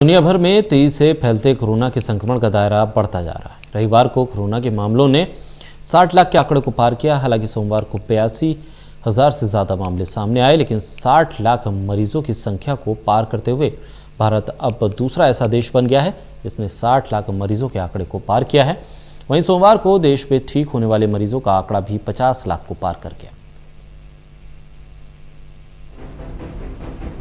दुनिया भर में तेजी से फैलते कोरोना के संक्रमण का दायरा बढ़ता जा रहा है। रविवार को कोरोना के मामलों ने 60 लाख के आंकड़े को पार किया। हालांकि सोमवार को 82,000 से ज़्यादा मामले सामने आए, लेकिन 60 लाख मरीजों की संख्या को पार करते हुए भारत अब दूसरा ऐसा देश बन गया है जिसने 60 लाख मरीजों के आंकड़े को पार किया है। वहीं सोमवार को देश में ठीक होने वाले मरीजों का आंकड़ा भी 50 लाख को पार कर गया।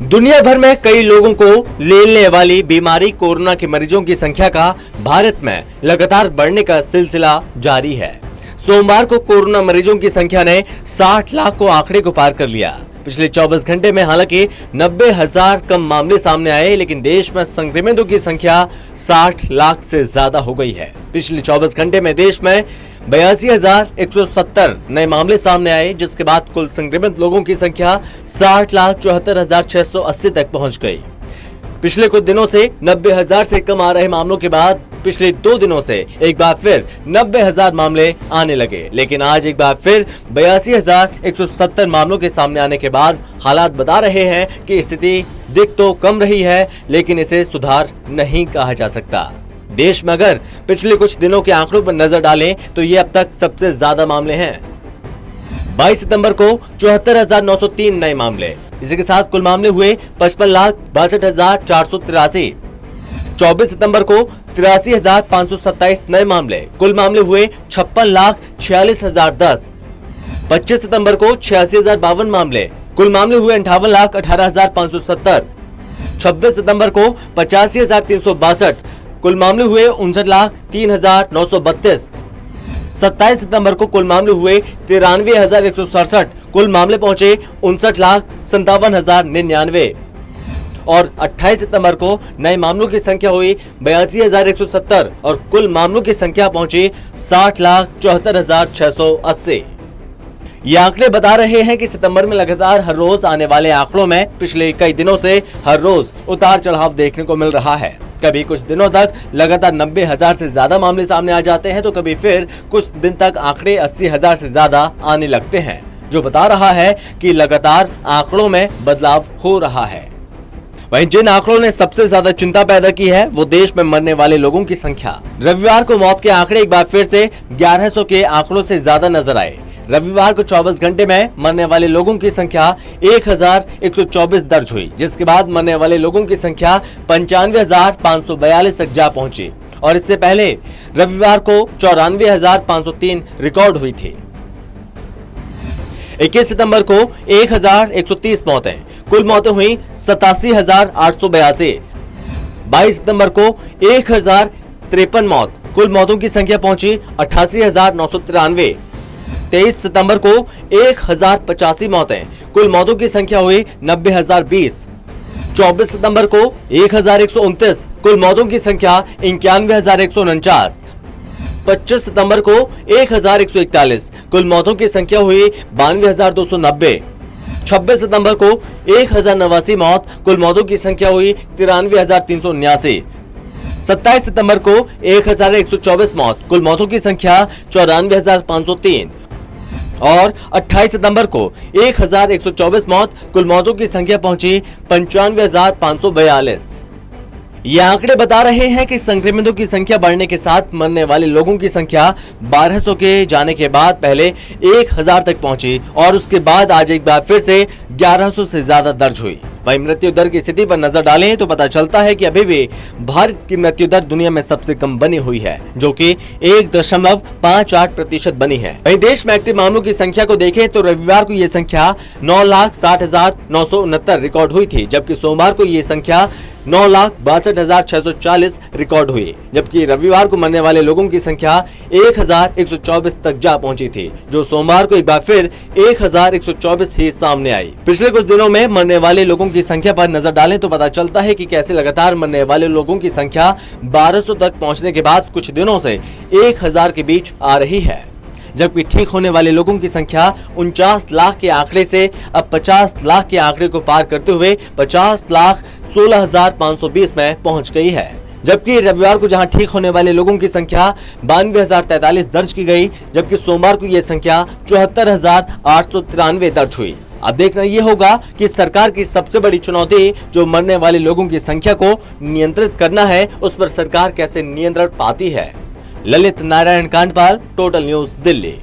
दुनिया भर में कई लोगों को लेने वाली बीमारी कोरोना के मरीजों की संख्या का भारत में लगातार बढ़ने का सिलसिला जारी है। सोमवार को कोरोना मरीजों की संख्या ने 60 लाख को आंकड़े को पार कर लिया। पिछले 24 घंटे में हालांकि 90,000 कम मामले सामने आए, लेकिन देश में संक्रमितों की संख्या 60 लाख से ज्यादा हो गई है। पिछले 24 घंटे में देश में 82,170 नए मामले सामने आए, जिसके बाद कुल संक्रमित लोगों की संख्या 60,74,680 तक पहुंच गई। पिछले कुछ दिनों से 90,000 से कम आ रहे मामलों के बाद पिछले 2 दिनों से एक बार फिर 90,000 मामले आने लगे, लेकिन आज एक बार फिर 82,170 मामलों के सामने आने के बाद हालात बता रहे हैं कि स्थिति दिख तो कम रही है, लेकिन इसे सुधार नहीं कहा जा सकता। देश में अगर पिछले कुछ दिनों के आंकड़ों पर नजर डालें तो ये अब तक सबसे ज्यादा मामले हैं। 22 सितंबर को 74,903 नए मामले, इसी के साथ कुल मामले हुए 55,62,483। 24 सितंबर को 83,527 नए मामले, कुल मामले हुए 56,46,010। 25 सितंबर को 86,052 मामले, कुल मामले हुए 58,18,570। 26 सितंबर को 85,362, कुल मामले हुए 59,03,932। 27 सितंबर को कुल मामले हुए 93,167, कुल मामले पहुंचे 59,57,099। और 28 सितंबर को नए मामलों की संख्या हुई 82,170 और कुल मामलों की संख्या पहुंची 60,74,680। ये आंकड़े बता रहे हैं कि सितंबर में लगातार हर रोज आने वाले आंकड़ों में पिछले कई दिनों से हर रोज उतार चढ़ाव देखने को मिल रहा है। कभी कुछ दिनों तक लगातार 90,000 से ज्यादा मामले सामने आ जाते हैं, तो कभी फिर कुछ दिन तक आंकड़े 80,000 से ज्यादा आने लगते हैं, जो बता रहा है कि लगातार आंकड़ों में बदलाव हो रहा है। वहीं जिन आंकड़ों ने सबसे ज्यादा चिंता पैदा की है वो देश में मरने वाले लोगों की संख्या। रविवार को मौत के आंकड़े एक बार फिर से 1100 के आंकड़ों से ज्यादा नजर आए। रविवार को 24 घंटे में मरने वाले लोगों की संख्या 1,124 दर्ज हुई, जिसके बाद मरने वाले लोगों की संख्या 95,542 तक जा पहुंची और इससे पहले रविवार को 94,503 रिकॉर्ड हुई थी। 21 सितंबर को 1,130 मौतें, कुल मौतें हुई 87,882। 22 सितंबर को 1,053 मौत, कुल मौतों की संख्या पहुंची 88,993। 23 सितंबर को 1,085 मौतें, कुल मौतों की संख्या हुई 90,020। 24 सितंबर को 1,129, कुल मौतों की संख्या 91,149। 25 सितंबर को 1,141, कुल मौतों की संख्या हुई 92,290। 26 सितंबर को 1,089 मौत, कुल मौतों की संख्या हुई 93,379। 27 सितंबर को 1,124 मौत, कुल मौतों की संख्या 94,503 और 28 सितंबर को 1,124 मौत, कुल मौतों की संख्या पहुंची 95,542। ये आंकड़े बता रहे हैं कि संक्रमितों की संख्या बढ़ने के साथ मरने वाले लोगों की संख्या 1200 के जाने के बाद पहले 1,000 तक पहुंची और उसके बाद आज एक बार फिर से 1100 से ज्यादा दर्ज हुई। वहीं मृत्यु दर की स्थिति पर नजर डालें तो पता चलता है कि अभी भी भारत की मृत्यु दर दुनिया में सबसे कम बनी हुई है, जो कि 1.58% बनी है। वहीं देश में एक्टिव मामलों की संख्या को देखें तो रविवार को ये संख्या 9,60,969 रिकॉर्ड हुई थी, जबकि सोमवार को ये संख्या 9,62,640 रिकॉर्ड हुई, जबकि रविवार को मरने वाले लोगों की संख्या 1,124 तक जा पहुंची थी, जो सोमवार को एक बार फिर 1,124 ही सामने आई। पिछले कुछ दिनों में मरने वाले लोगों की संख्या पर नजर डालें तो पता चलता है कि कैसे लगातार मरने वाले लोगों की संख्या 1200 तक पहुंचने के बाद कुछ दिनों से 1,000 के बीच आ रही है, जबकि ठीक होने वाले लोगों की संख्या 49 लाख के आंकड़े से अब 50 लाख के आंकड़े को पार करते हुए 50,16,520 में पहुंच गई है। जबकि रविवार को जहां ठीक होने वाले लोगों की संख्या 92,043 दर्ज की गई, जबकि सोमवार को यह संख्या 74,893 दर्ज हुई। अब देखना ये होगा कि सरकार की सबसे बड़ी चुनौती जो मरने वाले लोगों की संख्या को नियंत्रित करना है, उस पर सरकार कैसे नियंत्रण पाती है। Lalit Narayan Kandpal, total news, Delhi.